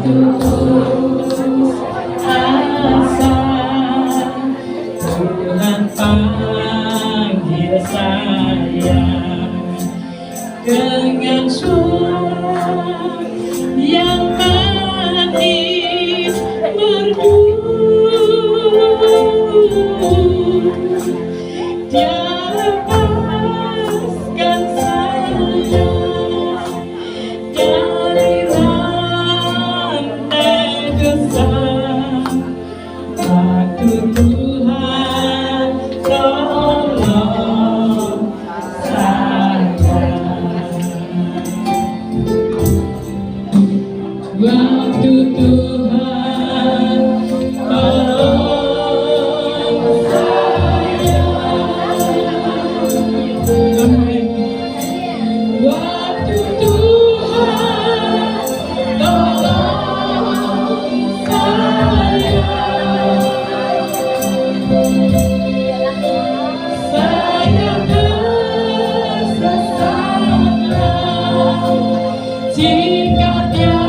putus asa, Tuhan panggil saya dengan suara yang manis merdu. Dia lepaskan saya dari rantai dosa. Waktu Tuhan tolong saya, waktu Tuhan tolong saya, waktu Tuhan tolong saya, saya tersesat jika tiada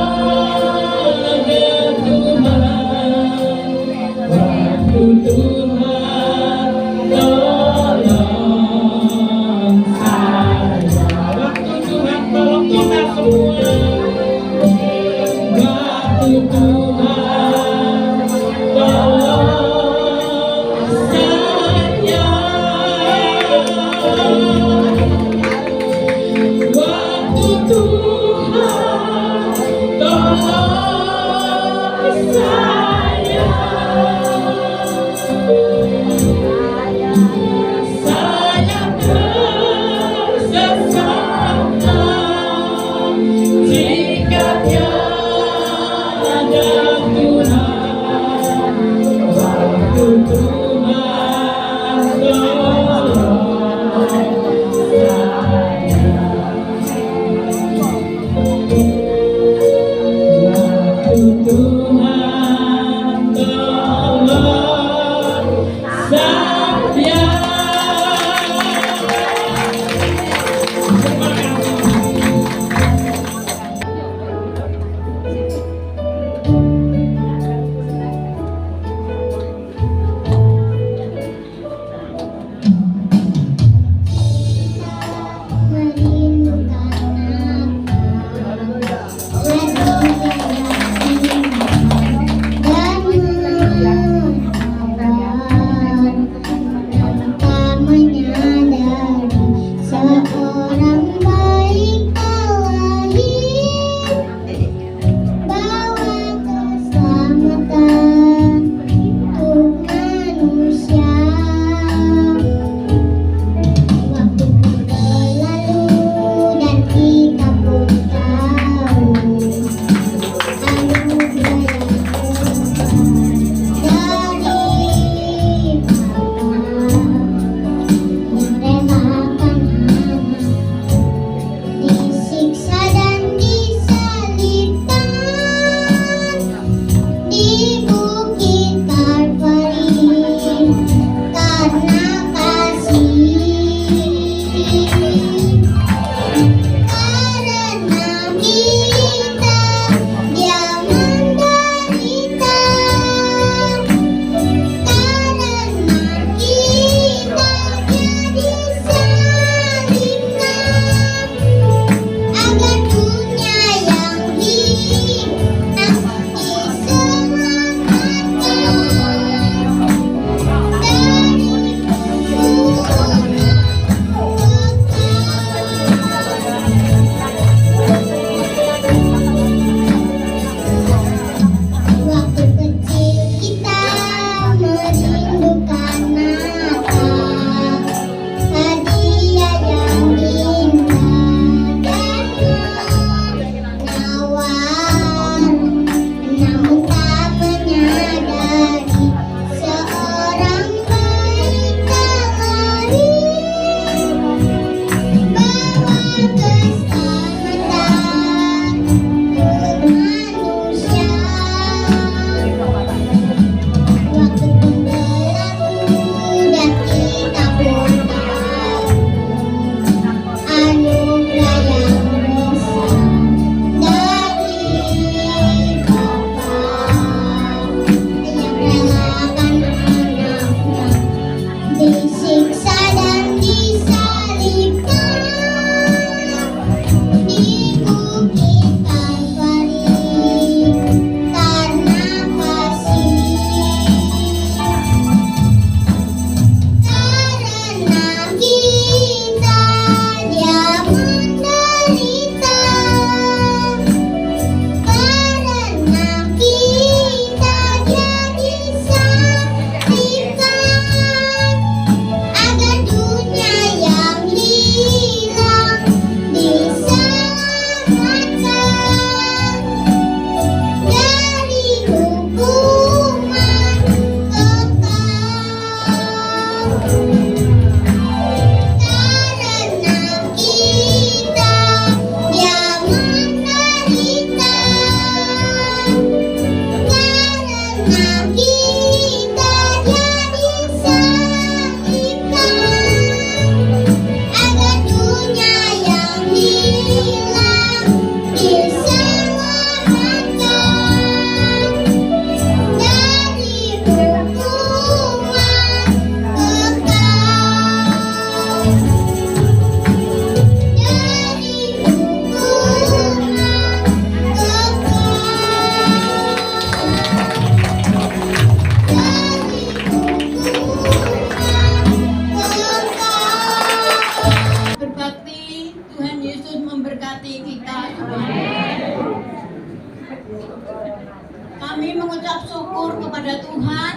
mengucap syukur kepada Tuhan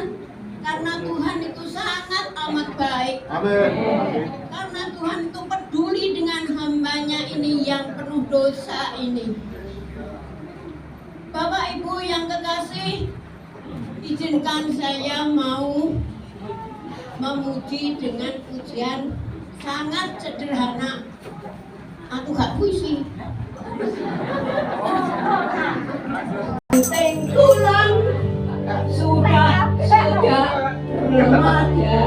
karena Tuhan itu sangat amat baik. Amin. Karena Tuhan itu peduli dengan hambanya ini yang penuh dosa ini. Bapak Ibu yang kekasih, izinkan saya mau memuji dengan pujian sangat sederhana. Aku gak puisi. Penting tulang sudah remaja.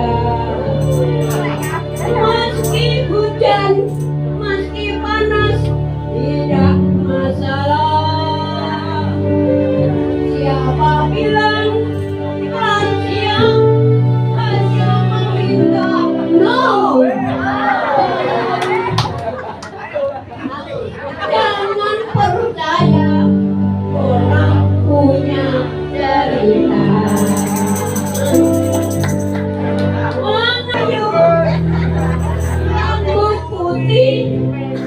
Meski hujan, meski panas, tidak masalah. Siapa bilang lansia hanya meminta? No. Jangan percaya orang punya cerita. Mengayuh rambut putih,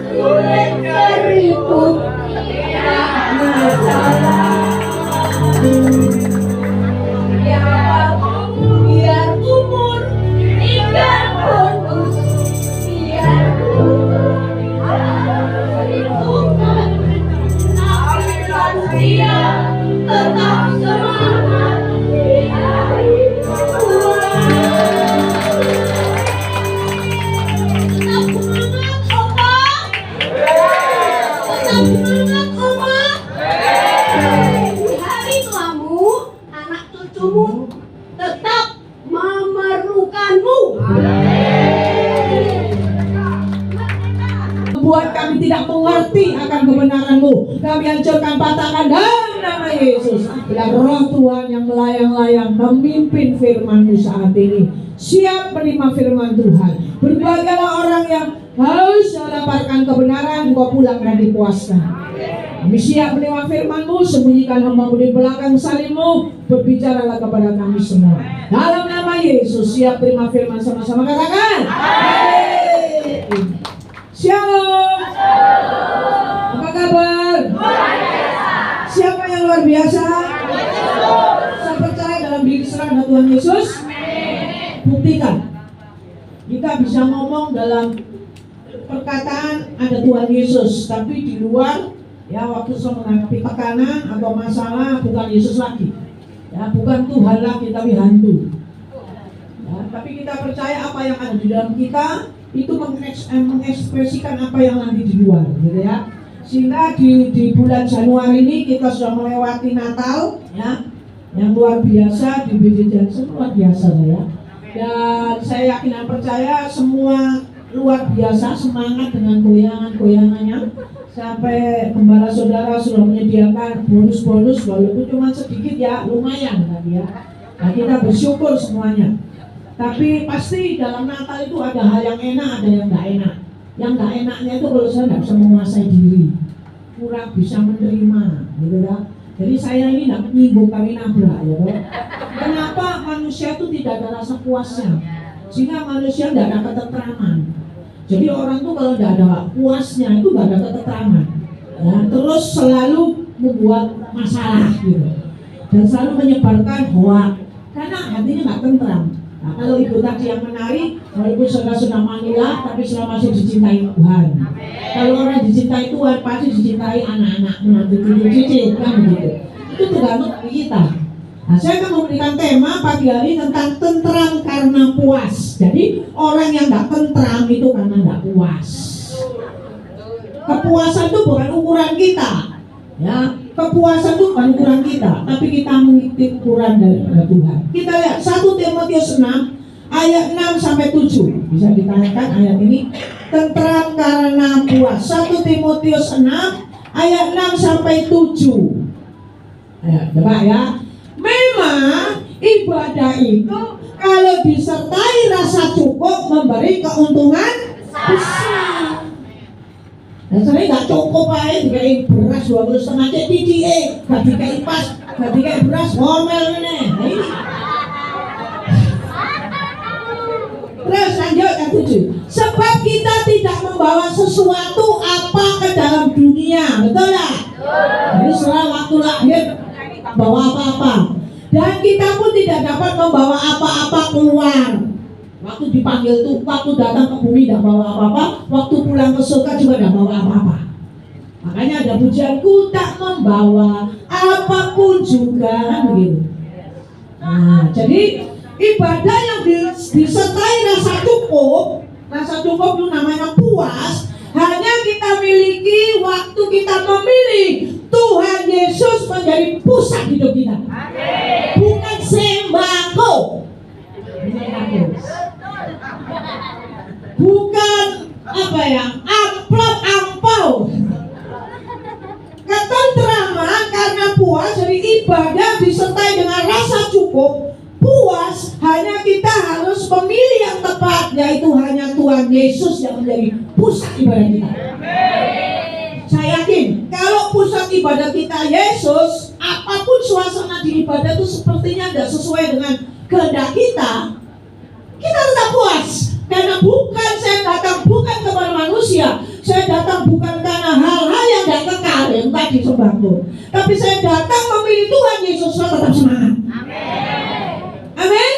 kulit keriput, tidak masalah. Biar umur, biar bonus, biar dia tetap semangat di hari tua. Tetap semangat, Oma. Tetap semangat, Oma. Di hari tuamu, anak cucumu tetap memerlukanmu. Buat kami tidak mengerti akan kebenaran-Mu, kami hancurkan, patahkan dalam nama Yesus. Biar roh Tuhan yang melayang-layang memimpin firman-Mu saat ini. Siap menerima firman Tuhan. Berbahagialah orang yang haus mendapatkan kebenaran, Engkau pulang dan dipuaskan. Kami siap menerima firman-Mu, sembunyikan hamba-Mu di belakang salib-Mu, berbicaralah kepada kami semua. Dalam nama Yesus, siap terima firman sama-sama, katakan. Amin. Shalom. Apa kabar? Siapa yang luar biasa? Saya percaya dalam diri serang Tuhan Yesus. Buktikan. Kita bisa ngomong dalam perkataan ada Tuhan Yesus, tapi di luar ya waktu saya menghadapi tekanan atau masalah bukan Yesus lagi. Ya, bukan Tuhan lagi tapi hantu. Ya, tapi kita percaya apa yang ada di dalam kita itu mengekspresikan apa yang nanti di luar, gitu ya. Sehingga di bulan Januari ini kita sudah melewati Natal, ya, yang luar biasa di BJ Johnson, luar biasa ya. Dan saya yakin dan percaya semua luar biasa, semangat dengan goyangan-goyangannya. Sampai gembala saudara sudah menyediakan bonus-bonus walaupun cuma sedikit ya, lumayan tadi ya. Nah, kita bersyukur semuanya. Tapi pasti dalam Natal itu ada hal yang enak, ada yang nggak enak. Yang nggak enaknya itu kalau saya nggak bisa menguasai diri, kurang bisa menerima, gitu ya. Jadi saya ini nggak menyinggung kami nabrak, ya. Kenapa manusia itu tidak ada rasa puasnya, sehingga manusia tidak ada ketentraman. Jadi orang tuh kalau tidak ada puasnya itu nggak ada ketentraman, ya. Terus selalu membuat masalah, gitu, dan selalu menyebarkan hoak karena hatinya nggak tentram. Nah, kalau ibu tadi yang menarik, walaupun sudah Manila, tapi sudah masih dicintai Tuhan. Kalau orang dicintai Tuhan, pasti dicintai anak-anak, menantu cucu, kan begitu. Itu tergantung dari kita. Nah, saya akan memberikan tema pagi hari tentang tentram karena puas. Jadi orang yang tidak tentram itu karena tidak puas. Kepuasan itu bukan ukuran kita, ya. Kepuasan itu bukan ukuran kita, tapi kita mengikuti ukuran dari Tuhan. Kita lihat 1 Timotius 6 ayat 6 sampai 7. Bisa ditanyakan ayat ini, tentram karena puas. 1 Timotius 6 ayat 6 sampai 7. Ayo, coba ya. Memang ibadah itu kalau disertai rasa cukup memberi keuntungan besar. Dan saya nggak cukup aja dikai beras 12,5 CTDA, nggak dikai pas, nggak dikai beras ngomel nih. Nah, ini. Terus lanjut yang 7. Sebab kita tidak membawa sesuatu apa ke dalam dunia, betul nggak? Jadi setelah waktu lahir bawa apa-apa. Dan kita pun tidak dapat membawa apa-apa keluar. Waktu dipanggil tuh, waktu datang ke bumi tidak bawa apa-apa, waktu pulang ke surga juga tidak bawa apa-apa. Makanya ada pujianku tak membawa apapun juga, kan begitu. Nah, jadi ibadah yang disertai rasa cukup itu namanya puas. Hanya kita miliki waktu kita memilih Tuhan Yesus menjadi pusat hidup kita. Bukan sembako, bukan apa ya, amplop ampau. Ketentraman karena puas, jadi ibadah disertai dengan rasa cukup, puas. Hanya kita harus memilih yang tepat, yaitu hanya Tuhan Yesus yang menjadi pusat ibadah kita. Saya yakin kalau pusat ibadah kita Yesus, apapun suasana di ibadah itu sepertinya tidak sesuai dengan kehendak kita, kita tetap puas. Karena bukan saya datang bukan kepada manusia, saya datang bukan karena hal-hal yang tidak kekal yang tadi sembahku, tapi saya datang memilih Tuhan Yesus. Saya tetap semangat. Amin.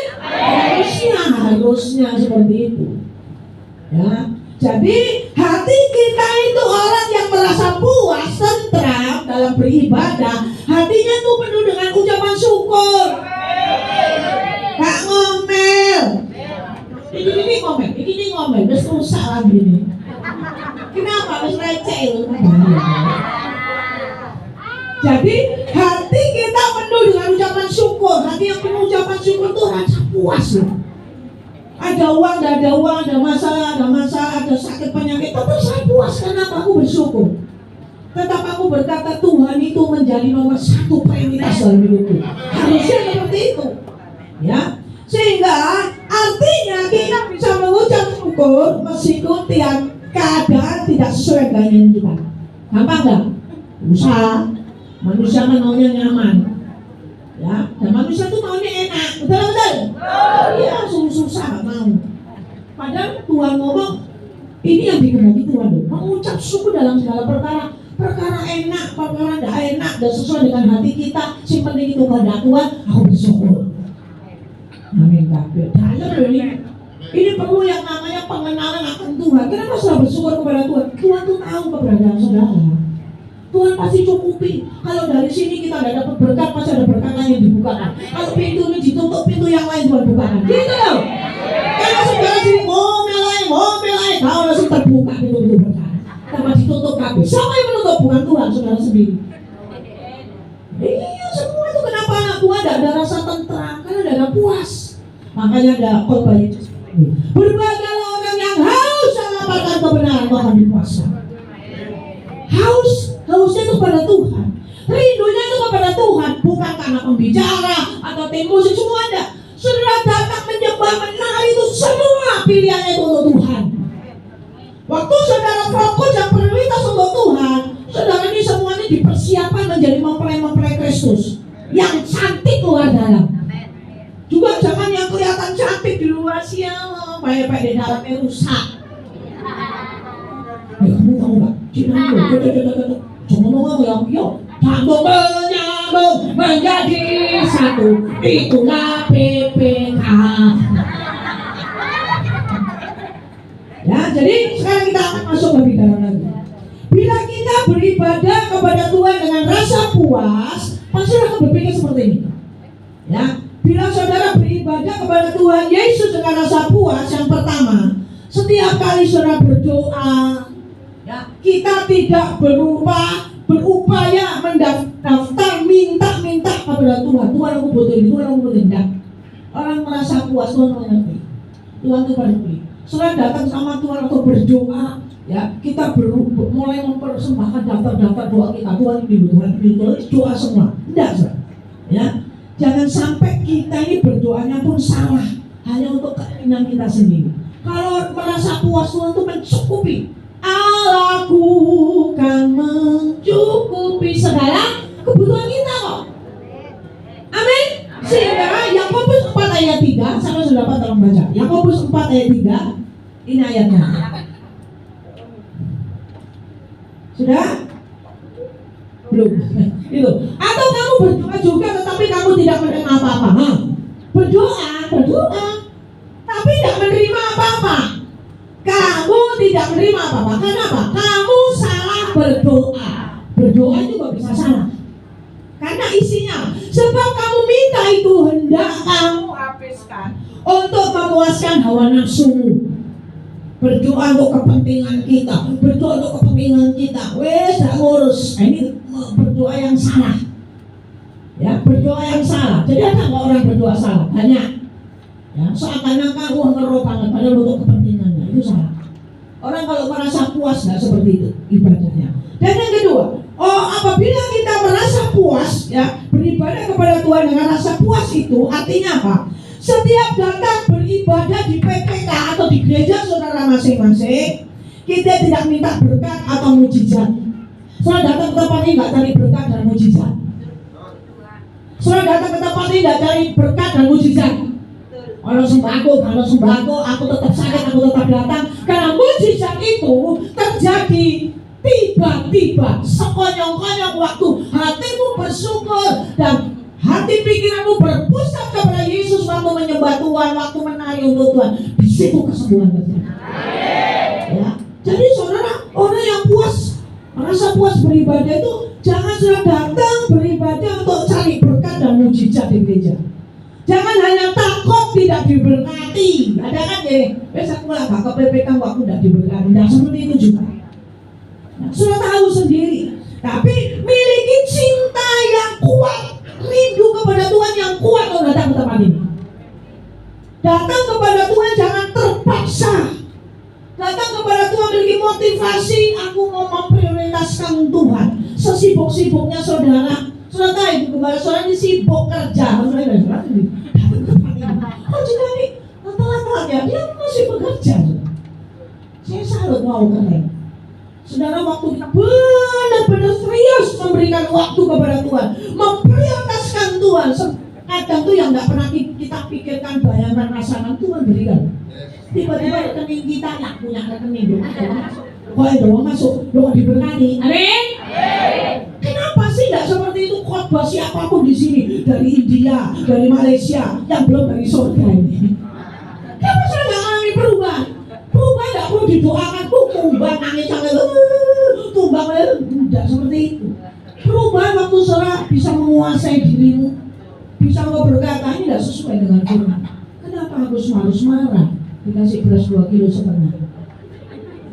Harusnya seperti itu. Ya, jadi hati kita itu orang yang merasa puas, tentram dalam beribadah. Hatinya tuh penuh dengan ucapan syukur. Gak ngomel. Ini ngomel, terus rusak lagi ini. Kenapa? Terus receh itu. Jadi hati kita penuh dengan ucapan syukur. Hati yang penuh ucapan syukur itu rasa puas loh. Ada uang, tidak ada uang, ada masalah, ada sakit penyakit, tetap saya puas karena aku bersyukur. Tetap aku berkata Tuhan itu menjadi nomor satu prioritas dalam hidupku. Harusnya seperti itu. Ya. Sehingga artinya kita bisa mengucap syukur meskipun keadaan tidak sesuai dengan kita. Gampang nggak? Usaha. Manusia kan maunya nyaman. Ya, dan manusia tuh maunya enak. Betul? Iya, susah nggak mau. Padahal Tuhan ngomong ini yang dikehendaki Tuhan. Mengucap syukur dalam segala perkara. Perkara enak, perkara tidak enak, dan sesuai dengan hati kita. Si penting itu kehendak Tuhan. Aku bersyukur. Amin kabeh. Ini perlu yang namanya pengenalan akan Tuhan. Kenapa saudara bersyukur kepada Tuhan? Tuhan tuh tahu keberadaan saudara. Tuhan pasti cukupi. Kalau dari sini kita tidak dapat berkat, pasti ada berkat lain yang dibukakan. Kalau pintu ini ditutup, pintu yang lain Tuhan bukakan. Gitu loh. Kalau saudara sini ngomel lain, kalau langsung terbuka pintu berkat. Tanpa ditutup kabeh. Siapa yang menutup? Bukan Tuhan, saudara sendiri. Iya, semua itu kenapa anak Tuhan tidak ada rasa tentram? Karena tidak ada puas. Makanya ada khotbah itu. Berbahagialah orang yang haus mendapatkan kebenaran, akan dipuaskan. Hausnya itu kepada Tuhan, rindunya itu kepada Tuhan, bukan karena pembicara atau tim musik, semua ada. Saudara datang menyembah, menari itu semua pilihannya itu untuk Tuhan. Waktu saudara fokus yang prioritas untuk Tuhan, saudara ini semuanya dipersiapkan menjadi mempelai Kristus yang cantik luar dalam. Juga jangan yang kelihatan cantik di luar siang, baik-baik di dalamnya rusak. Kamu tahu nggak? Jangan ngomong yang sambung menyambung menjadi satu, itulah PPK. Ya, jadi sekarang kita akan masuk lebih dalam lagi. Bila kita beribadah kepada Tuhan dengan rasa puas, pasti akan berpikir seperti ini. Ya, bila saudara beribadah kepada Tuhan Yesus dengan rasa puas, yang pertama, setiap kali saudara berdoa, ya, kita tidak berupaya mendaftar minta kepada Tuhan. Tuhan aku butuh ini, Tuhan aku butuh ini. Orang merasa puas, Tuhan mengerti. Tuhan itu peduli. Saudara datang sama Tuhan atau berdoa, ya, kita mulai mempersembahkan daftar doa kita. Tuhan ini doa semua. Tidak, saudara. Ya, jangan sampai kita ini berdoanya pun salah hanya untuk keinginan kita sendiri. Kalau merasa puas, Tuhan itu mencukupi. Allahku kan mencukupi segala kebutuhan kita kok. Amin. Sehingga Yakobus 4 ayat 3, sama sudah dapat tolong baca. Yakobus 4 ayat 3, ini ayatnya. Sudah? Belum. Itu. Atau kamu berdoa juga tetapi kamu tidak menerima apa karena isinya. Sebab kamu minta itu hendak kamu habiskan untuk memuaskan hawa nafsumu. Berdoa untuk kepentingan kita, berdoa untuk kepentingan kita. Wes tak ngurus. Ini berdoa yang salah. Ya, berdoa yang salah. Jadi ada nggak orang berdoa salah? Banyak. Ya, seakan-akan ngeroh banget padahal untuk kepentingannya. Itu salah. Orang kalau merasa puas nggak seperti itu ibadahnya. Dan yang kedua, apabila kita merasa puas, ya beribadah kepada Tuhan dengan rasa puas itu artinya apa? Setiap datang beribadah di PPK atau di gereja saudara masing-masing, kita tidak minta berkat atau mujizat. Saudara datang ke tempat ini nggak cari berkat dan mujizat. Saudara datang ke tempat ini nggak cari berkat dan mujizat. Kalau sembako, aku tetap sakit, aku tetap datang. Karena mujizat itu terjadi tiba-tiba, sekonyong-konyong waktu hatimu bersyukur dan hati pikiranmu berpusat kepada Yesus waktu menyembah Tuhan, waktu menari untuk Tuhan. Di situ kesembuhan terjadi. Ya. Jadi saudara, orang yang puas, merasa puas beribadah itu jangan sudah datang beribadah untuk cari berkat dan mujizat di gereja. Jangan hanya takut tidak diberkati. Ada kan ya? Besok mulai gak ke PPK waktu tidak diberkati. Nah seperti itu juga. Nah, sudah tahu sendiri. Tapi miliki cinta yang kuat, rindu kepada Tuhan yang kuat kalau datang ke tempat ini. Datang kepada Tuhan jangan terpaksa. Datang kepada Tuhan memiliki motivasi. Aku mau memprioritaskan Tuhan. Sesibuk-sibuknya saudara. Saudara tahu ibu gembala saudara ini sibuk kerja. Oh juga nih rata-rata dia masih bekerja. Saya salut mau keren. Saudara waktu kita benar-benar serius memberikan waktu kepada Tuhan, memprioritaskan Tuhan. Kadang tuh yang nggak pernah kita pikirkan, bayangkan, rasakan Tuhan berikan. Tiba-tiba rekening kita nggak punya rekening dong. Kok doang masuk, doang diberkati. Amin. Kenapa sih nggak seperti itu? Khotbah siapapun di sini, dari India, dari Malaysia, yang belum dari surga ini. Kenapa saya nggak alami perubahan? Perubahan nggak perlu didoakan, tumbang nangis sampai tumbang, tidak seperti itu. Perubahan waktu saudara bisa menguasai dirimu, bisa mau berkata ini tidak sesuai dengan firman. Kenapa harus marah? Dikasih beras 2,5 kilo.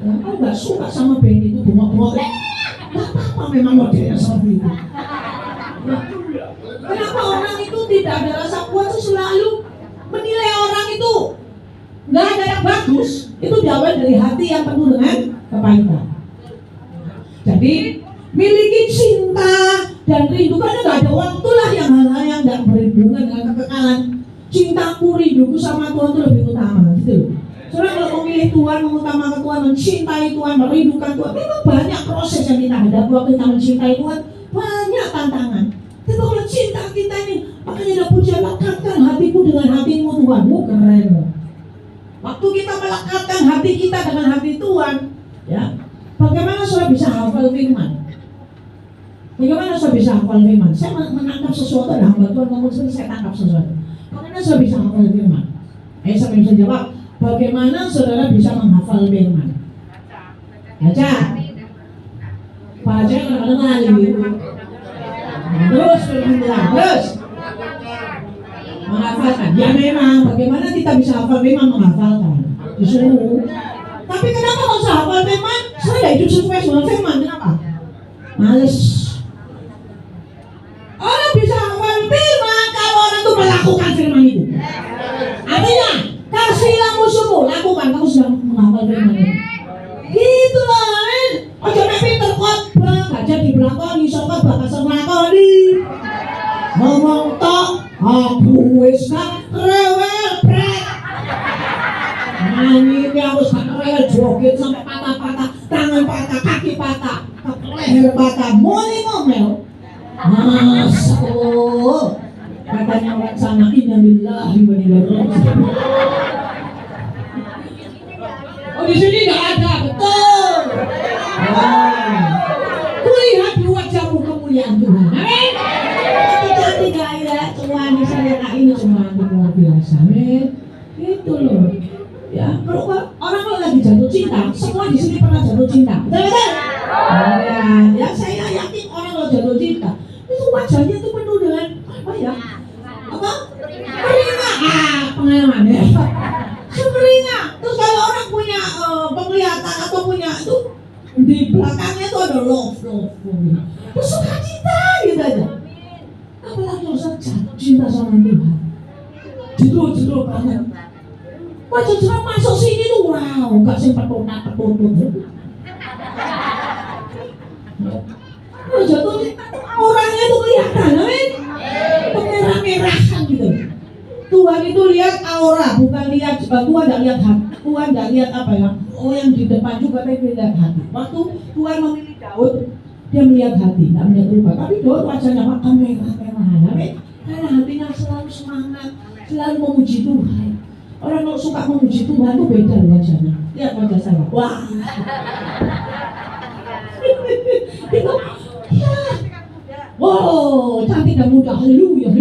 Ya, aku nggak suka sama band itu bengok-bengok. Gak apa-apa memang modelnya seperti itu. Ya. Kenapa orang itu tidak ada rasa puas selalu menilai orang itu nggak ada yang bagus? Itu diawali dari hati yang penuh dengan kepahitan. Jadi miliki cinta dan rindu, karena nggak ada waktulah yang hal-hal yang nggak berhubungan dengan kekekalan. Cintaku, rinduku sama Tuhan itu lebih utama, gitu loh. Soalnya kalau memilih Tuhan, mengutamakan Tuhan, mencintai Tuhan, merindukan Tuhan, memang banyak proses yang kita hadapi waktu kita mencintai Tuhan, banyak tantangan. Tapi kalau cinta kita ini, makanya ada pujian, lekatkan hatiku dengan hatimu Tuhan. Keren loh. Waktu kita melekatkan hati kita dengan hati Tuhan, ya, bagaimana saudara bisa hafal firman? Bagaimana saudara bisa hafal firman? Saya menangkap sesuatu, ada hamba Tuhan ngomong seperti saya tangkap sesuatu. Bagaimana saudara bisa hafal firman? Saya bisa jawab. Bagaimana saudara bisa menghafal firman? Baca. Baca kadang-kadang lali. Terus berbilang, terus menghafalkan. Ya memang, bagaimana kita bisa hafal firman menghafalkan? Disuruh. Tapi kenapa kalau saya hafal firman, saya tidak hidup sesuai dengan firman? Kenapa? Males. Orang bisa hafal firman kalau orang itu melakukan firman itu. Artinya kasihlah musuhmu, lakukan, kamu sudah menghafal firman ini. Gitu loh, ojo nek pinter khotbah, gajah dibelakoni, sokot bakal nglakoni. Ngomong tok, aku wis gak rewel brek. Nyanyi iki aku gak rewel, joget sampai patah-patah, tangan patah, kaki patah, leher patah, mulai ngomel. Masuk. Katanya orang sana innalillahi wa inna ilaihi raji'un. Oh di sini nggak ada, betul. Kulihat di wajahmu kemuliaan Tuhan. Amin. Cantik gak ya, cuman saya ini cuma luar biasa. Amin. Itu loh. Ya, kalau lagi jatuh cinta, semua di sini pernah jatuh cinta. Betul betul. Ya, saya yakin orang kalau jatuh cinta itu wajahnya tuh ya? Apa? Sumringah. Pengalaman ya. Sumringah. Terus kalau orang punya penglihatan atau punya itu di belakangnya itu ada love. Terus sukacita gitu aja. Apalagi Ustaz jatuh cinta sama Tuhan. Judul banget. Wah, ceramah masuk sini tuh, wow, nggak sempat petun. Kalau jatuh cinta tuh orangnya tuh kelihatan, amin. Merah-merahan gitu. Tuhan itu lihat aura, bukan lihat Tuhan nggak lihat hati. Tuhan nggak lihat apa ya? Oh, yang di depan juga tapi lihat hati. Waktu Tuhan memilih Daud, dia melihat hati, nggak melihat rupa. Tapi Daud wajahnya makan merah-merahan, amin. Karena hatinya selalu semangat, selalu memuji Tuhan. Orang kalau suka memuji Tuhan itu beda wajahnya. Lihat wajah saya. Wah. Itu ya. Wow, cantik dan muda. Haleluya.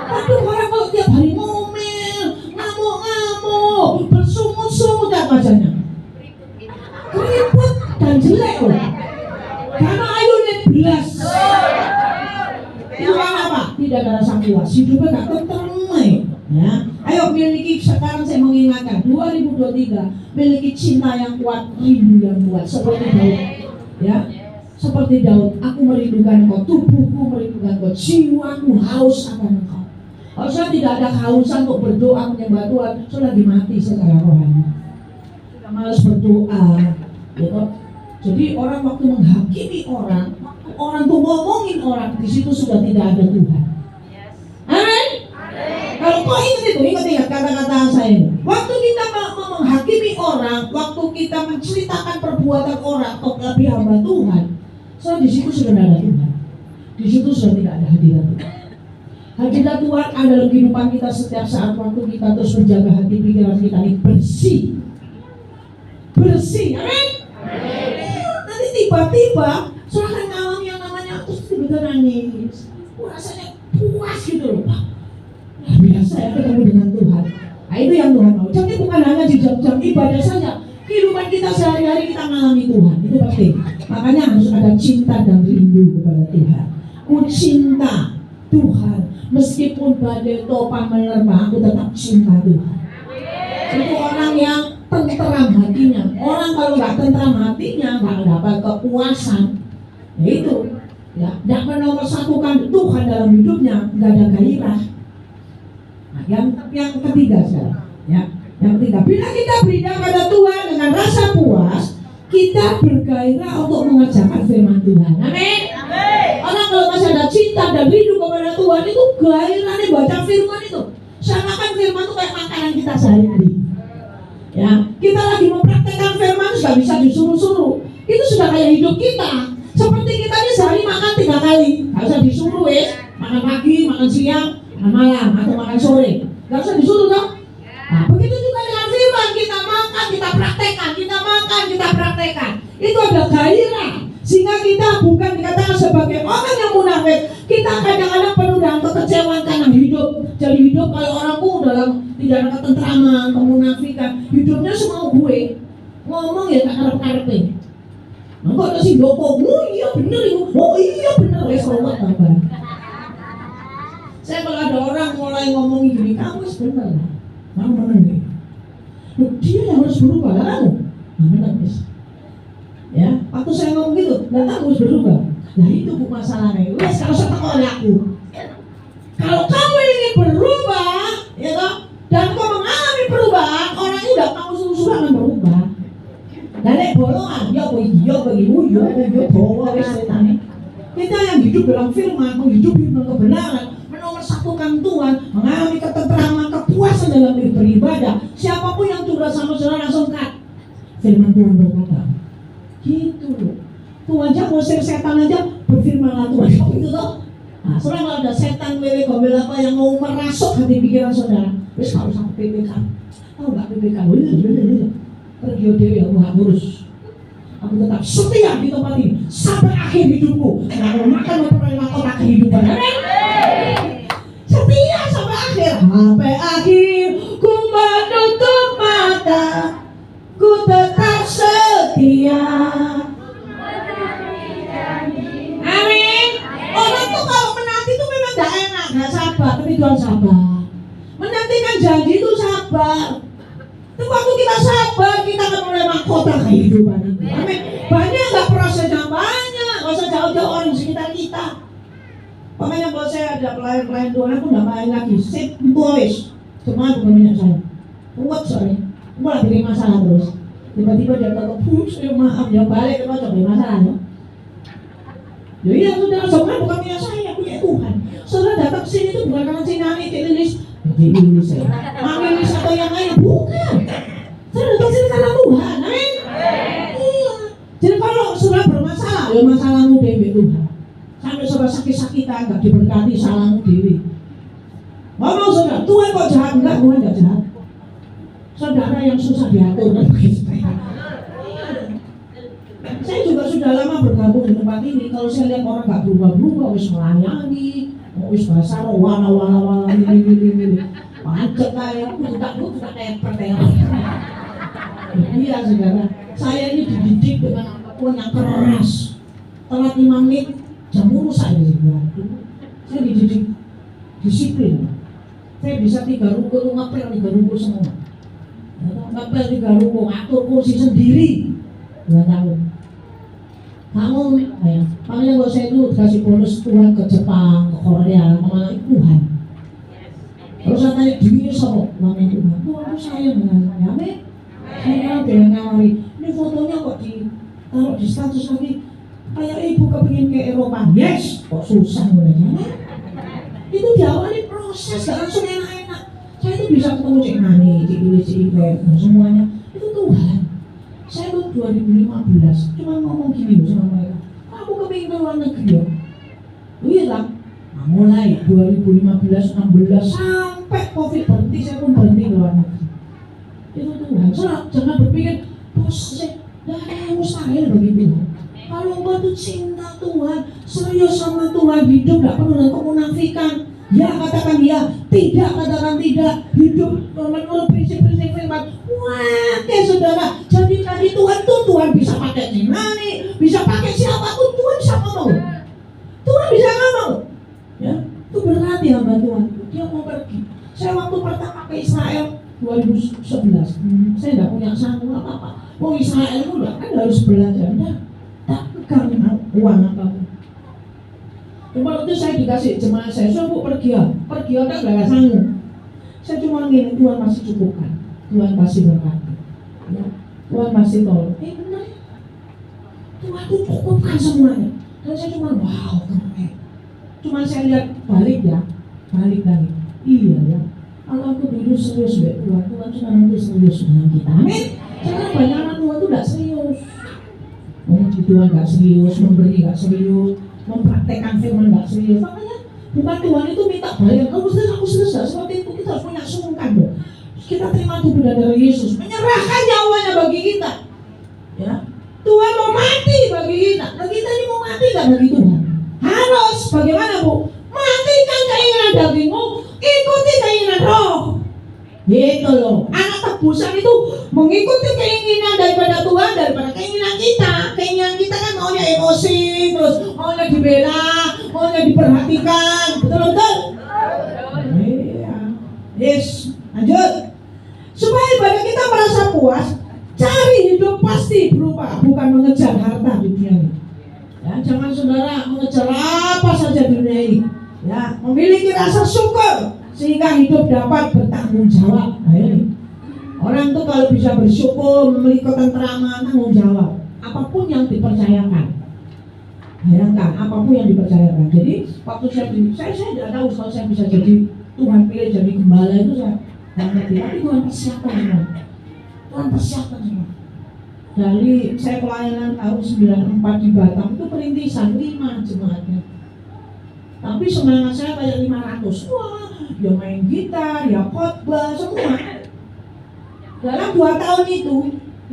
Tapi orang kalau tiap hari ngomel, ngamuk, bersungut-sungut lihat wajahnya. Keriput dan jelek loh. Karena ayunya belas. Itu apa? Tidak ada rasa puas. Hidupnya gak tenteram. Ya, ayo miliki sekarang saya mengingatkan 2023 miliki cinta yang kuat, rindu yang kuat seperti Daud. Ya, seperti Daud, aku merindukan Engkau, tubuhku merindukan Engkau, jiwaku haus akan Engkau. Kalau saya tidak ada kehausan untuk berdoa menyembah Tuhan, saya lagi mati secara rohani. Sudah malas berdoa, gitu. Jadi orang waktu menghakimi orang tuh ngomongin orang, di situ sudah tidak ada Tuhan. Amin. Kalau kau ingat kata-kata saya. Waktu kita menghakimi orang, waktu kita menceritakan perbuatan orang atau lebih hamba Tuhan, so di situ sudah ada Tuhan. Di situ sudah tidak ada hadirat Tuhan. Hadirat Tuhan ada dalam kehidupan kita setiap saat waktu kita terus menjaga hati pikiran kita ini bersih. Amin. Nanti tiba-tiba seorang ngalamin yang namanya terus tiba-tiba nangis. Rasanya puas gitu loh. Biasa ya ketemu dengan Tuhan. Nah itu yang Tuhan mau. Jadi bukan hanya di jam-jam ibadah saja. Kehidupan kita sehari-hari kita mengalami Tuhan. Itu penting. Makanya harus ada cinta dan rindu kepada Tuhan. Ku cinta Tuhan. Meskipun badai topang menerpa, aku tetap cinta Tuhan. Itu orang yang tenteram hatinya. Orang kalau nggak tenteram hatinya nggak dapat kepuasan. Ya itu. Ya, tidak menomorsatukan Tuhan dalam hidupnya, nggak ada gairah. Yang ketiga sekarang, ya, yang ketiga, bila kita beribadah pada Tuhan dengan rasa puas, kita bergairah untuk mengerjakan firman Tuhan. Amin. Orang kalau masih ada cinta dan rindu kepada Tuhan itu gairahnya baca firman itu. Samakan firman itu kayak makanan kita sehari-hari. Ya, kita lagi mempraktekkan firman sudah bisa disuruh-suruh. Itu sudah kayak hidup kita. Seperti kita ini sehari makan 3 kali, nggak usah disuruh makan pagi, makan siang, makan malam atau makan sore, nggak usah disuruh dong. Nah, begitu juga dengan firman, kita makan, kita praktekkan. Itu ada gairah, sehingga kita bukan dikatakan sebagai orang yang munafik. Kita kadang-kadang penuh dengan kekecewaan karena hidup. Jadi hidup kalau orangku dalam tidak ada ketentraman, kemunafikan, hidupnya semau gue ngomong ya tak karep-karepin. Nah, kok ada si Doko, oh iya bener, wes ruwet tambah. Saya kalau ada orang mulai ngomongin gini, kamu sebentar lah, kamu bener nih. Loh, dia yang harus berubah, lah kamu. Nah, benar guys. Ya, waktu saya ngomong gitu, lah kamu harus berubah. Nah itu bukan masalahnya. Wes kalau saya tahu oleh aku. Kalau kamu ingin berubah, ya toh, dan kau mengalami perubahan, orang itu udah kamu suruh akan berubah. Dan bolongan, ya bagi bawa wes setane. Kita yang hidup dalam firman, menghidupi kebenaran, menomorsatukan Tuhan, mengalami ketentraman, kepuasan dalam beribadah. Siapapun yang curhat sama saudara langsung cut. Firman Tuhan berkata, gitu loh. Tuhan aja ngusir setan aja berfirmanlah Tuhan. Itu toh. Nah, saudara kalau ada setan wewe gombel apa yang mau merasuk hati pikiran saudara, wis kalau sama PPK. Tahu nggak PPK? Pergi dewi aku nggak ngurus. Aku tetap setia di tempat ini sampai akhir hidupku. Karena makan memperoleh kehidupan. Setia sampai akhir. Sampai akhir ku menutup mata, ku tetap setia. Amin. Orang tuh kalau menanti tuh memang gak enak. Tuhan sabar. Menantikan janji itu sabar. Itu waktu kita sabar, kita akan mulai mahkota kehidupan itu. Amin. Banyak nggak prosesnya banyak, nggak usah jauh-jauh orang sekitar kita. Makanya kalau saya ada pelayan-pelayan Tuhan, aku nggak main lagi. Sip, boys, cuma bukan minyak saya. Kuat soalnya, aku malah bikin masalah terus. Tiba-tiba dia kata, saya maaf ya balik, kita coba masalahnya. Ya iya, saudara, sebenarnya bukan minyak saya, punya Tuhan. Saudara datang ke sini itu bukan karena Cinani, Cik Lilis, saya. Lilis atau yang lain, bukan. Saudara datang sini karena Tuhan, amin. Iya. Jadi kalau saudara bermasalah, ya masalahmu dewi Tuhan. Sampai saudara sakit-sakitan, nggak diberkati, salahmu dewi. Ngomong saudara, Tuhan kok jahat? Enggak, Tuhan nggak jahat. Saudara yang susah diatur, kan begitu. Saya juga sudah lama bergabung di tempat ini. Kalau saya lihat orang nggak berubah-berubah, wis melayani, wis bahasa wala-wala ini, pancet kayak aku juga temper ya. Iya saudara, saya ini dididik dengan apapun yang keras. Telat 5 menit, jam saya juga. Saya dididik disiplin. Saya bisa 3 ruko, ngapel 3 ruko semua. Ngapel 3 ruko, atur kursi sendiri 2 tahun. Kamu, makanya kalau saya itu dikasih bonus Tuhan ke Jepang, ke Korea, sama Tuhan. Terus saya tanya, diri sama namanya Tuhan. Tuhan itu saya dengan amin. Saya ada yang ngawari, ini fotonya kok ditaruh di status lagi. Kayak ibu kepingin ke Eropa. Yes, kok susah mulainya. Itu diawali proses, gak langsung enak-enak. Saya itu bisa ketemu Cik Nani, Cik Lilis, Cik Iber, semuanya. Itu Tuhan. Saya tuh 2015 cuma ngomong gini sama mereka, aku kepingin ke luar negeri ya. Iya lah. Nah, mulai 2015-16 sampai Covid berhenti, saya pun berhenti ke luar negeri. Itu Tuhan. Soalnya jangan berpikir, bos saya gak ada yang mustahil bagi Tuhan. Kalau engkau tuh cinta Tuhan, serius sama Tuhan, hidup gak perlu dengan kemunafikan. Ya katakan ya, tidak katakan tidak. Hidup menurut prinsip-prinsip firman. Wah, saudara, jadi tadi Tuhan tuh Tuhan bisa pakai Cinani, bisa pakai siapapun, Tuhan bisa ngomong. Tuhan bisa ngomong. Ya, itu berarti hamba Tuhan. Dia mau pergi. Saya waktu pertama ke Israel 2011, saya nggak punya sanggup apa-apa. Mau Israel itu kan harus belajar, tak pegang uang apapun. Cuma waktu saya dikasih jemaah saya mau pergi kan gak sanggup. Saya cuma ngini, Tuhan masih cukupkan, Tuhan masih berkati, ya. Tuhan masih tolong. Benar ya, Tuhan itu cukupkan semuanya. Dan saya cuma wow keren. Cuma saya lihat balik lagi. Iya ya, kalau aku dulu serius ya Tuhan cuma nanti serius dengan kita. Amin. Karena banyak orang tua itu gak serius. Tuhan gak serius, memberi gak serius, mempraktekkan firman gak serius. Makanya bukan Tuhan itu minta bayar. Kalau aku selesai seperti itu, kita harus punya sungkan dong. Kita terima tubuh dan darah Yesus, menyerahkan nyawanya bagi kita. Ya, Tuhan mau mati bagi kita. Nah, kita ini mau mati gak bagi Tuhan? Harus. Bagaimana Bu? Matikan keinginan dagingmu, ikuti keinginan roh. Gitu loh. Anak tebusan itu mengikuti keinginan daripada Tuhan daripada keinginan kita. Keinginan kita kan maunya emosi, terus maunya dibela, maunya diperhatikan. Betul? Iya. Yes. Lanjut. Supaya ibadah kita merasa puas, cari hidup pasti berubah, bukan mengejar harta di dunia ini. Ya, jangan saudara mengejar apa saja di dunia ini. Ya, memiliki rasa syukur sehingga hidup dapat bertanggung jawab. Nah, ini. Orang tuh kalau bisa bersyukur, memiliki ketentraman, tanggung jawab, apapun yang dipercayakan. Bayangkan, apapun yang dipercayakan. Jadi waktu saya tidak tahu kalau saya bisa jadi Tuhan pilih jadi gembala itu saya nggak ngerti. Tapi Tuhan persiapkan semua. Tuhan persiapkan semua. Dari saya pelayanan tahun 94 di Batam itu perintisan 5 jemaatnya. Tapi semangat saya kayak 500. Wah, dia main gitar, dia khotbah, semua. Dalam 2 tahun itu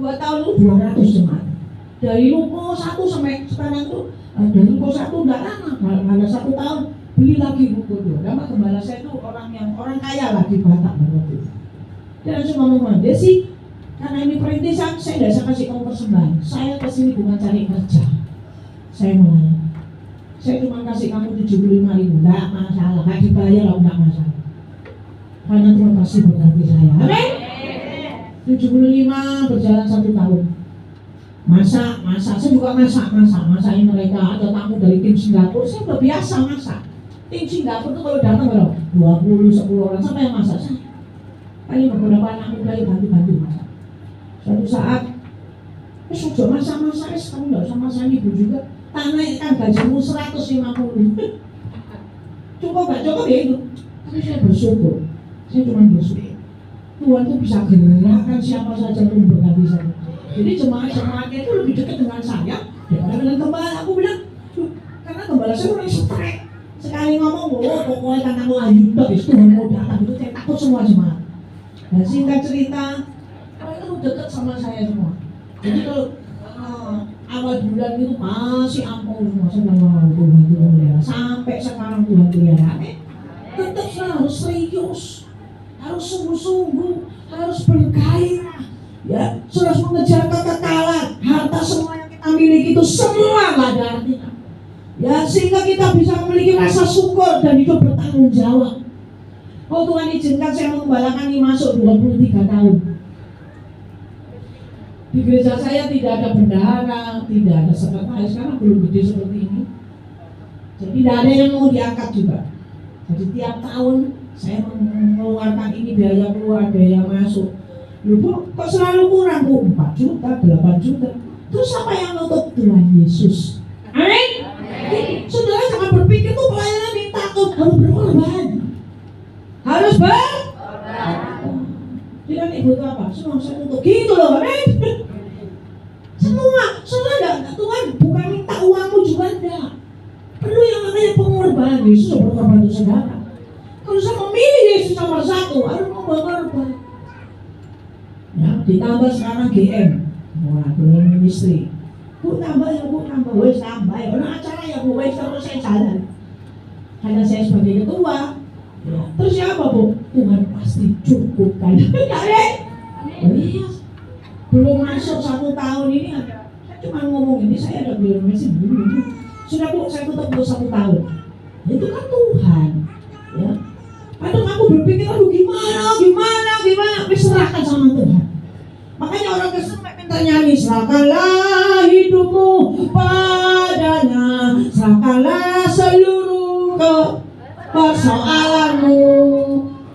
200 jemaat. Dari ruko 1 sampai sekarang tuh dari ruko 1 enggak lama, ada 1 tahun beli lagi ruko 2. Karena gembala saya itu orang kaya lah di Batam waktu itu. Dia langsung ngomong, Desi, karena ini perintisan, saya tidak bisa kasih kamu persembahan. Saya kesini bukan cari kerja. Saya melayani. Saya cuma kasih kamu 75.000, enggak masalah, enggak dibayar lah, enggak masalah. karena Tuhan pasti berkati saya. Amin. 75 berjalan 1 tahun. Masak, saya juga masakin mereka. Ada tamu dari tim Singapura, saya udah biasa masak. Tim Singapura tuh kalau datang berapa? 20, 10 orang, siapa yang masak? Saya. Kali beberapa anak muda yang bantu masak. Suatu saat, sudah masak, kamu nggak usah masak ibu juga. Tak naikkan gajimu 150. Cukup gak cukup ya itu. Tapi saya bersyukur. Saya cuma bersyukur. Tuhan tuh bisa gerakkan siapa saja untuk memberkati saya. Jadi jemaat-jemaatnya itu lebih dekat dengan saya daripada dengan gembala. Aku bilang, karena gembala saya orang strek. Sekali ngomong, pokoknya karena mau lanjut terus Tuhan mau datang itu saya takut semua jemaat. Dan singkat cerita, mereka tuh dekat sama saya semua. Jadi kalau awal bulan itu masih ampun semua, saya bilang Tuhan pelihara. Sampai sekarang Tuhan pelihara. Tetap harus serius, harus sungguh-sungguh, harus bergairah. Ya, harus mengejar kekekalan. Harta semua yang kita miliki itu semua nggak ada artinya. Ya, sehingga kita bisa memiliki rasa syukur dan hidup bertanggung jawab. Oh, Tuhan izinkan saya mengembalakan ini masuk 23 tahun. Di gereja saya tidak ada bendahara, tidak ada sekretaris karena belum gede seperti ini. Jadi tidak ada yang mau diangkat juga. Jadi tiap tahun saya mengeluarkan ini biaya keluar, biaya masuk. Loh Bu, kok selalu kurang Bu? 4 juta, 8 juta. Terus apa yang nutup? Tuhan Yesus. Amin. Saudara jangan berpikir tuh pelayanan minta tuh harus berkorban. Harus tidak nih butuh apa? Semua saya tutup gitu loh, amin. Semua, saudara Tuhan bukan minta uangmu juga enggak. Perlu yang namanya pengorbanan. Yesus berkorban untuk saudara. Kalau saya memilih Yesus nomor 1, harus mau berkorban. Ya, ditambah sekarang GM, wah belum ministry. Bu tambah ya Bu, wes tambah. Ono acara ya Bu, wes terus saya jalan. Karena saya sebagai ketua. Ya. Terus siapa Bu? Tuhan pasti cukupkan. Iya. Belum masuk 1 tahun ini ada. Saya cuma ngomong ini saya ada belum masih belum. Sudah Bu, saya tutup untuk 1 tahun. Itu kan Tuhan. Ya. Kadang aku berpikir, aduh gimana, serahkan sama Tuhan. Makanya orang Kristen minta nyanyi, serahkanlah hidupmu padanya, serahkanlah seluruh persoalanmu.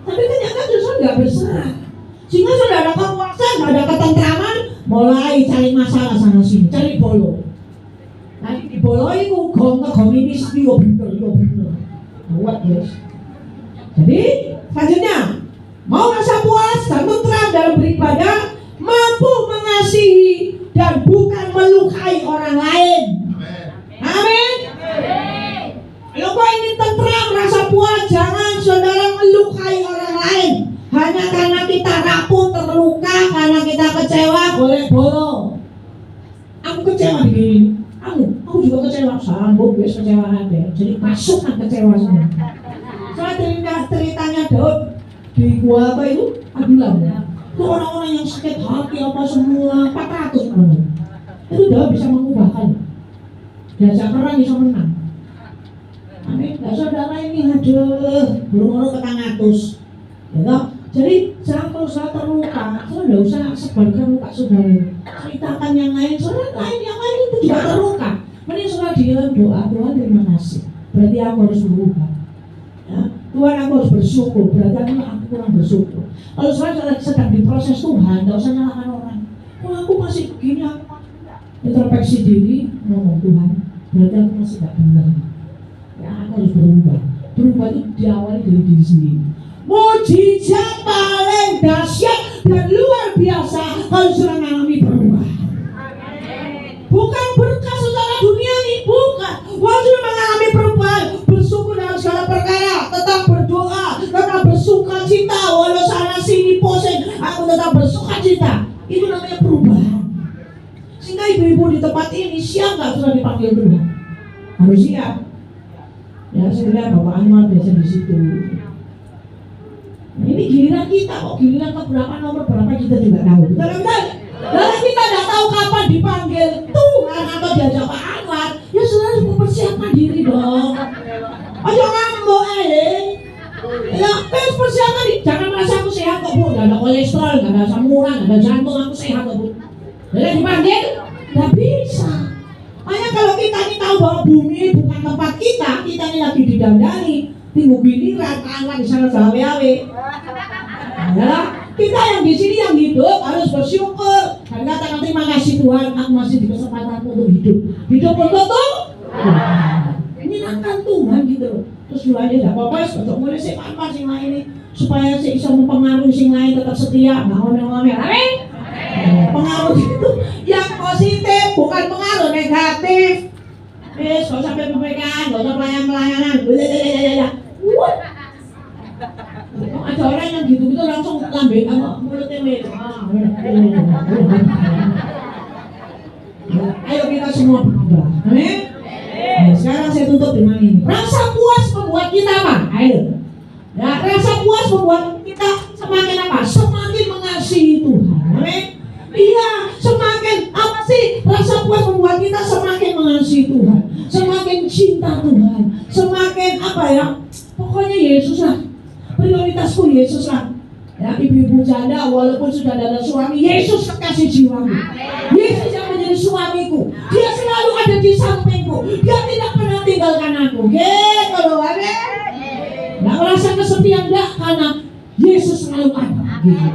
Tapi ternyata justru nggak berserah. Sehingga sudah ada kepuasan, ada ketentraman, mulai cari masalah sana sini, cari bolo. Nanti di bolo itu gong ini sih yo bener. Buat guys. Jadi selanjutnya, mau rasa puas dan tentram dalam beribadah, mampu mengasihi dan bukan melukai orang lain. Amin. Kalau kau ingin tentram, rasa puas, jangan saudara melukai orang lain. Hanya karena kita rapuh, terluka, karena kita kecewa, boleh bolo. Aku kecewa begini. Aku juga kecewa, sambung guys kecewa ada. Jadi masukkan kecewa semua. Soalnya ceritanya Daud di gua apa itu? Adulam. Itu orang-orang yang sakit hati apa semua 400 orang. Itu Daud bisa mengubahkan. Diajak perang bisa menang. Amin. Nah, saudara ini aduh, belum orang ketangatus. Ya, jadi jangan kalau saudara terluka, saudara tidak usah sebarkan luka saudara. Ceritakan yang lain, saudara yang lain itu juga terluka. Mending saudara di dalam doa, Tuhan terima kasih. Berarti aku harus berubah. Ya, Tuhan aku harus bersyukur. Berarti aku kurang bersyukur. Kalau saudara sedang diproses Tuhan, tidak usah nyalahkan orang. Kalau aku masih begini, aku masih tidak. Introspeksi diri, ngomong Tuhan. Berarti aku masih tidak benar. Ya, aku harus berubah. Berubah itu diawali dari diri sendiri. Mujizat paling dahsyat dan luar biasa kalau sudah mengalami perubahan. Bukan berkat secara dunia ini, bukan. Kalau sudah mengalami perubahan, bersyukur dalam segala perkara, tetap berdoa, tetap bersuka cita, walau sana sini pusing, aku tetap bersuka cita. Itu namanya perubahan. Sehingga ibu-ibu di tempat ini siap nggak sudah dipanggil Tuhan? Harus siap. Ya sebenarnya Bapak Anwar biasa di situ. Nah, ini giliran kita kok, giliran ke berapa nomor berapa kita juga tahu. Betul? Kalau kita tidak tahu kapan dipanggil Tuhan atau diajak Pak Anwar, ya saudara harus mempersiapkan diri dong. Ayo ngambek ya. persiapan nih. Jangan merasa aku sehat kok Bu, gak ada kolesterol, gak ada asam urat, gak ada jantung, aku sehat kok Bu. Jadi dipanggil, gak bisa. Makanya kalau kita ini tahu bahwa bumi bukan tempat kita ini lagi didandani, tinggu giliran, tangan di sana gawe-gawe. Ya, kita yang di sini yang hidup harus bersyukur dan katakan terima kasih Tuhan, aku masih di kesempatan untuk hidup. Hidup untuk Tuhan. Menyenangkan Tuhan gitu loh. Terus mulanya tidak apa-apa, untuk mulai sih apa sing lain ini supaya sih bisa mempengaruhi sing lain tetap setia, nggak ngomel-ngomel. Amin. Pengaruh itu yang positif, bukan pengaruh negatif. Gak sampai PPKN, gak usah pelayanan. Ada orang yang gitu-gitu langsung lambeng sama mulutnya merah. Ayo kita semua berubah. Amin. Sekarang saya tutup dengan ini. Rasa puas membuat kita apa? Ayo. Ya, rasa puas membuat kita semakin apa? Semakin mengasihi Tuhan. Amin. Iya, semakin apa sih? Rasa puas membuat kita semakin mengasihi Tuhan, semakin cinta Tuhan, semakin apa ya? Pokoknya Yesus lah. Prioritasku Yesus lah. Ya, ibu-ibu janda walaupun sudah ada suami, Yesus kekasih jiwaku. Yesus yang menjadi suamiku. Dia selalu ada di sampingku. Dia tidak pernah tinggalkan aku. Gitu loh, amin. Nggak merasa kesepian enggak, karena Yesus selalu ada. Gitu.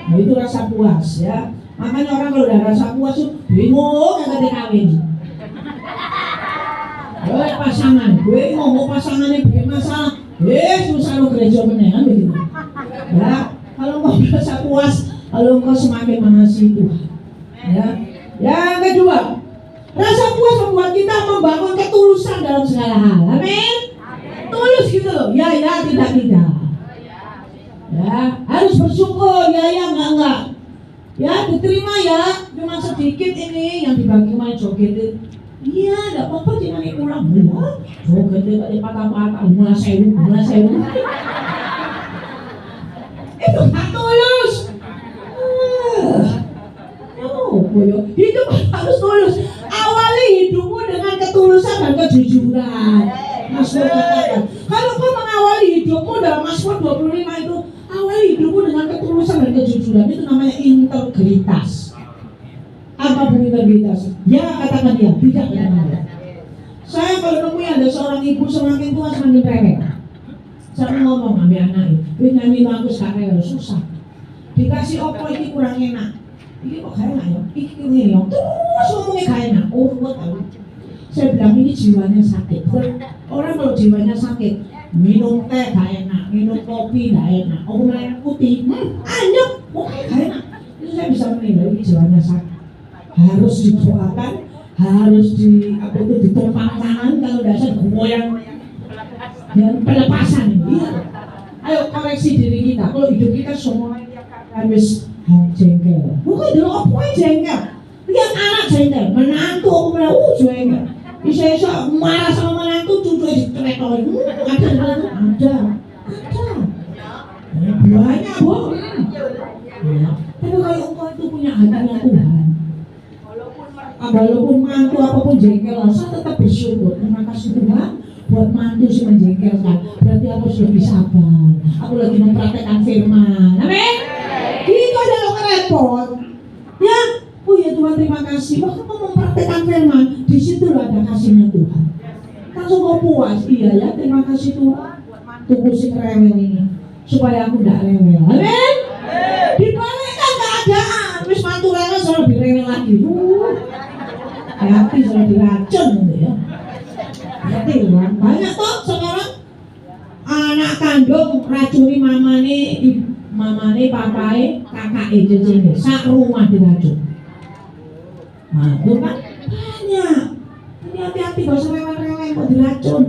Nah, itu rasa puas ya. Makanya orang kalau udah rasa puas tuh bingung kagak dikawin. Oleh pasangan, gue mau pasangannya bikin masalah, susah lo gereja menengan begitu. Ya, kalau mau rasa puas, kalau engkau semakin mengasihi Tuhan. Ya, yang kedua, rasa puas membuat kita membangun ketulusan dalam segala hal. Amin. Tulus gitu loh. Ya, tidak. Ya, harus bersyukur. Ya, enggak. Ya, diterima ya, cuma sedikit ini yang dibagi kemarin joget. Iya, enggak apa-apa, jangan pulang. Joget itu patah-patah, mulai sewu. Itu gak tulus. Hidup harus tulus. Awali hidupmu dengan ketulusan dan kejujuran. Mazmur katakan, kalau kau mengawali hidupmu dalam Mazmur 25 itu, awali hidupmu dengan ketulusan dan kejujuran. Itu namanya integritas. Apa bu integritas? Ya, katakan dia, tidak katakan dia. Saya kalau nemu ada seorang ibu semakin tua semakin rewel. Saya ngomong sama anak itu, nyanyi bagus gak rewel, susah. Dikasih opo ini kurang enak. Ini kok gak enak ya? Ini ya. Terus ngomongnya gak enak. Oh, gue tahu. Saya bilang ini jiwanya sakit. Orang kalau jiwanya sakit, minum teh gak enak, minum kopi gak enak, air putih, anyep, pokoknya gak enak. Itu saya bisa menilai ini jiwanya sakit. Harus didoakan, harus ditempang tangan kalau dasar goyang dan pelepasan ini. Ayo koreksi diri kita. Kalau hidup kita semuanya harus jengkel. Bukan dulu apa jengkel. Lihat anak jengkel, menantu aku bilang, jengkel. Bisa marah sama menantu, cucu diteretoin. Ada. Banyak bu. Tapi kalau engkau itu punya hatinya Tuhan, walaupun mantu apapun jengkel, saya tetap bersyukur. Terima kasih Tuhan buat mantu sih menjengkelkan. Berarti aku sudah bersabar. Aku lagi mempraktekkan firman. Amin. Itu aja lo repot. Ya. Oh ya Tuhan terima kasih. Waktu mau mempraktekkan firman, di situ ada kasihnya Tuhan. Langsung kau puas. Iya ya, terima kasih Tuhan. Tunggu si rewel ini supaya aku tidak rewel. Amin. Dibalikkan keadaan. Wis mantu rewel soal lebih rewel lagi. Hati soal diracun gitu ya. Hati kan. Banyak toh sekarang anak kandung racuni mamane, papae, kakake, cecene, sak rumah diracun. Nah, itu kan banyak. Ini hati-hati gak usah rewel-rewel kok diracun.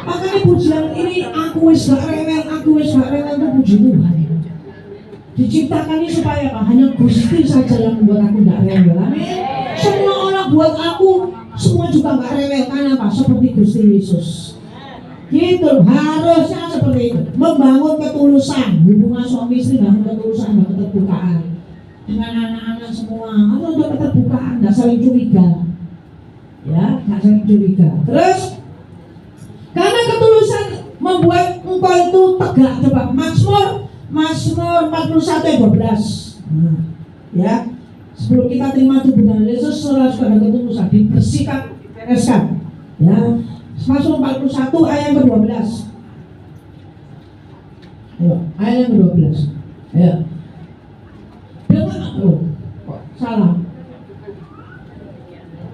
Makanya pujian ini aku wis gak rewel itu puji Tuhan. Diciptakan ini supaya apa? Hanya Gusti saja yang membuat aku gak rewel. Amin. Semua orang buat aku semua juga gak rewel. Karena apa? Seperti Gusti Yesus. Gitu, harusnya seperti itu. Membangun ketulusan, hubungan suami istri, bangun ketulusan dan keterbukaan dengan anak-anak semua. Harus ada keterbukaan, nggak saling curiga, ya, nggak saling curiga. Terus tegak. Coba Mazmur 41 ayat 12. Nah, ya. Sebelum kita terima tubuh dan Yesus, saudara sudah ada ketulusan, dibersihkan, dibereskan. Ya. Mazmur 41 ayat yang ke-12. Ayo, ayat yang ke-12. Ya. Salah.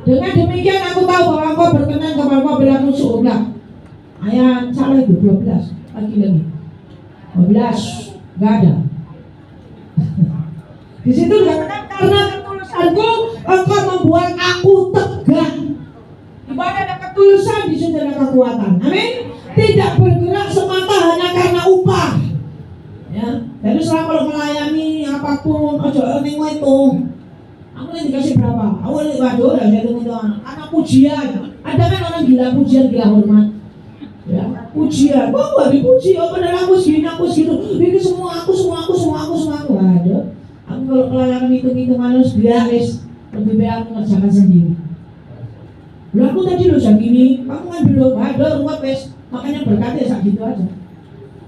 Dengan demikian aku tahu bahwa engkau berkenan kepadaku bila aku surga. Ayat salah itu 12. Lagi. 12. Enggak ada. Di situ dikatakan karena ketulusanku engkau membuat aku tegak. Di mana ada ketulusan di situ ada kekuatan. Amin. Tidak bergerak semata hanya karena upah. Ya. Jadi selama kalau melayani apapun ojo ning itu. Aku nih dikasih berapa? Aku nih waduh ya saya itu anak pujian. Ada kan orang gila pujian, gila hormat. Ya, pujian. Kok gak dipuji? Oh padahal aku segini, aku segitu. Ini semua aku. Waduh. Aku kalau pelayanan hitung-hitungan harus gratis. Lebih baik aku ngerjakan sendiri. Loh aku tadi loh segini, kamu kan belum. Waduh ruwet wes. Makanya berkatnya sak gitu aja.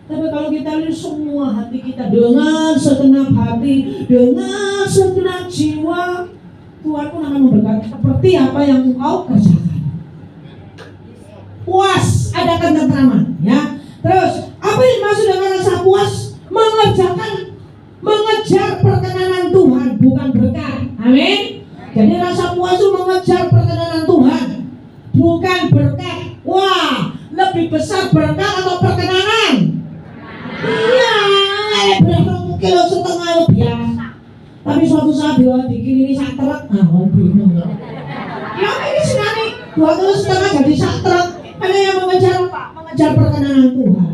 Tapi kalau kita lihat semua hati kita dengan segenap hati, dengan segenap jiwa, Tuhan pun akan memberkati seperti apa yang engkau kerjakan. Puas, ada ketentraman, ya. Terus, apa yang dimaksud dengan rasa puas? Mengejar perkenanan Tuhan, bukan berkat. Amin. Jadi rasa puas itu mengejar perkenanan Tuhan, bukan berkat. Wah, lebih besar berkat atau perkenanan? Iya, berapa kilo setengah itu biasa. Tapi suatu saat dia dikirimi sak truk, bingung. Ya ini senani 2,5 kilo jadi sak truk. Ada yang mengejar apa? Mengejar perkenanan Tuhan.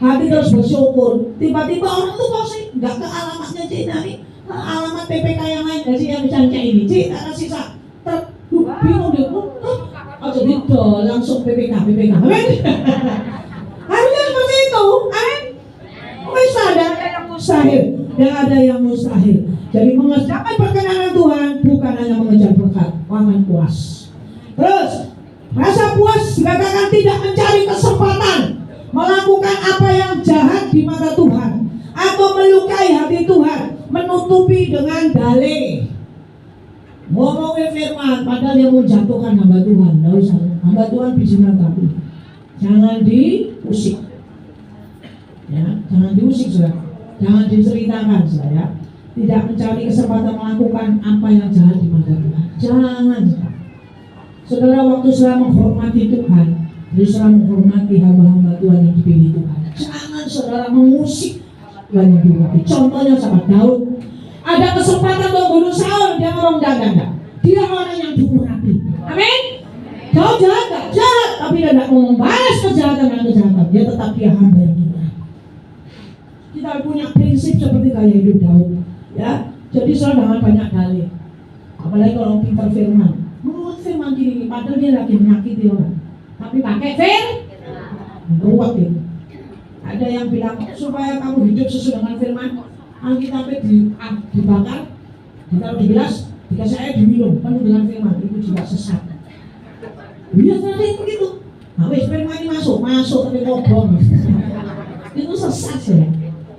Hati terus bersyukur. Tiba-tiba orang tuh kok sih nggak ke alamatnya Cik Nani, alamat PPK yang lain dari yang bisa kayak ini. Cik, ada sisa truk. Bingung dia. Oh jadi langsung PPK. Amin. Harusnya seperti itu. Amin. Ada yang mustahil dan ada yang mustahil. Jadi mengerjakan perkenanan Tuhan bukan hanya mengejar berkat, wangan puas. Terus rasa puas dikatakan tidak mencari kesempatan melakukan apa yang jahat di mata Tuhan atau melukai hati Tuhan, menutupi dengan dalih. Ngomongin firman padahal dia mau jatuhkan hamba Tuhan. Tidak usah, hamba Tuhan bijinan tapi jangan diusik. Ya, jangan diusik saudara, jangan diceritakan saudara. Tidak mencari kesempatan melakukan apa yang jahat di mata Tuhan. Jangan saudara, waktu saudara menghormati Tuhan, jadi saudara menghormati hamba-hamba Tuhan yang dipilih Tuhan. Jangan saudara mengusik Tuhan yang dipilih. Contohnya sahabat Daud, ada kesempatan untuk bunuh Saul, dia ngomong enggak. Dia orang yang diurapi. Amin. Daud jahat, tapi dia tidak mau membalas kejahatan dengan kejahatan. Dia tetap dia hamba yang diurapi. Kita punya prinsip seperti kayak hidup Daud, ya. Jadi soal jangan banyak dalih, apalagi kalau pintar firman. Menurut firman gini, padahal dia lagi menyakiti orang, tapi pakai ruwet itu. Ada yang bilang supaya kamu hidup sesuai dengan firman, Alkitabnya dibakar, ditaruh di gelas, dikasih air diminum penuh dengan firman, itu juga sesat. Iya tadi begitu. Nah, wis firman ini masuk tapi kobong. Itu sesat ya.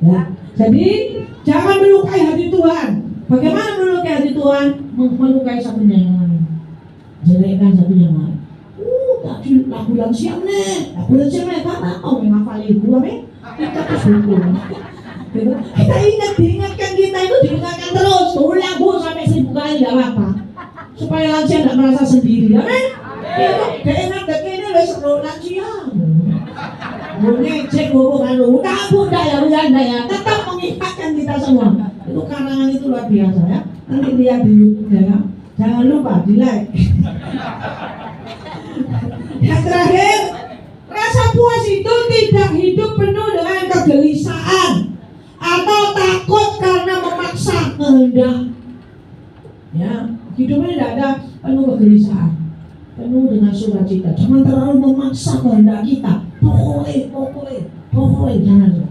Ya, jadi jangan melukai hati Tuhan. Bagaimana melukai hati Tuhan? Melukai satunya yang lain, jelekkan satunya yang lain. Tadi lagu siap nih, karena kau menghafali gua nih, kita bersyukur. Kita diingatkan kita itu diingatkan terus. Ulang bu sampai 1000 kali nggak apa-apa, supaya lansia nggak merasa sendiri. Amin. Itu diingatkan ini wes lansia. Ngecek hubungan lu, udah ya, tetap mengingatkan kita semua. Itu karangan itu luar biasa ya. Nanti lihat di YouTube ya. Jangan lupa di like. Yang terakhir, rasa puas itu tidak hidup penuh dengan kegelisahan atau takut karena memaksa kehendak. Ya, hidupnya tidak ada penuh kegelisahan, penuh dengan sukacita. Jangan terlalu memaksa kehendak kita. Pokoknya jangan.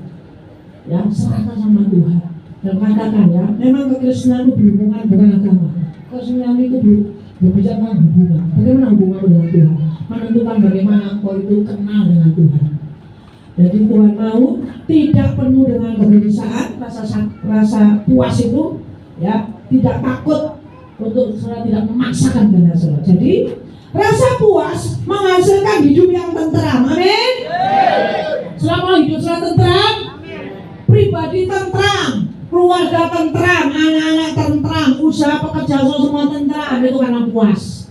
Ya, serahkan sama Tuhan. Dan katakan ya, memang kekristenan itu berhubungan dengan agama. Kekristenan itu berbicara tentang hubungan. Bagaimana hubungan dengan Tuhan? Menentukan bagaimana engkau itu kenal dengan Tuhan. Jadi Tuhan mau tidak penuh dengan kegelisahan, rasa puas itu ya, tidak takut untuk saudara tidak memaksakan kehendak saudara. Jadi rasa puas menghasilkan hidup yang tentram. Amin. Selama hidup saudara tentram, pribadi tentram, keluarga tentram, anak-anak tentram, usaha pekerjaan semua tentram, itu karena puas.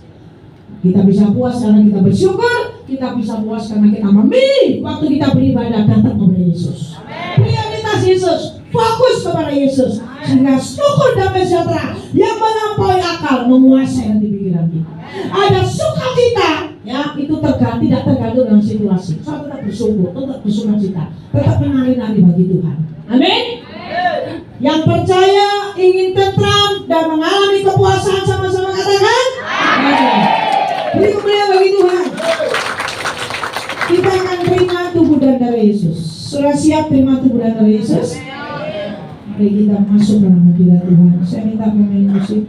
Kita bisa puas karena kita bersyukur, kita bisa puas karena kita memilih waktu kita beribadah datang kepada Yesus. Prioritas Yesus, fokus kepada Yesus, sehingga syukur damai sejahtera yang melampaui akal menguasai hati pikiran kita. Ada sukacita, ya itu tidak tergantung dengan situasi. Saya tetap bersyukur, tetap bersukacita, tetap menari-nari bagi Tuhan. Amin. Yang percaya ingin tentram dan mengalami kepuasan sama-sama katakan amin. Beri kemuliaan bagi Tuhan. Kita akan terima tubuh dan darah Yesus. Sudah siap terima tubuh dan darah Yesus? Mari kita masuk dalam hadirat Tuhan. Saya minta pemain musik.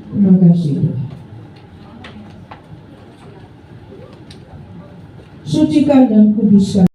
Terima kasih Tuhan. Sucikan dan kuduskan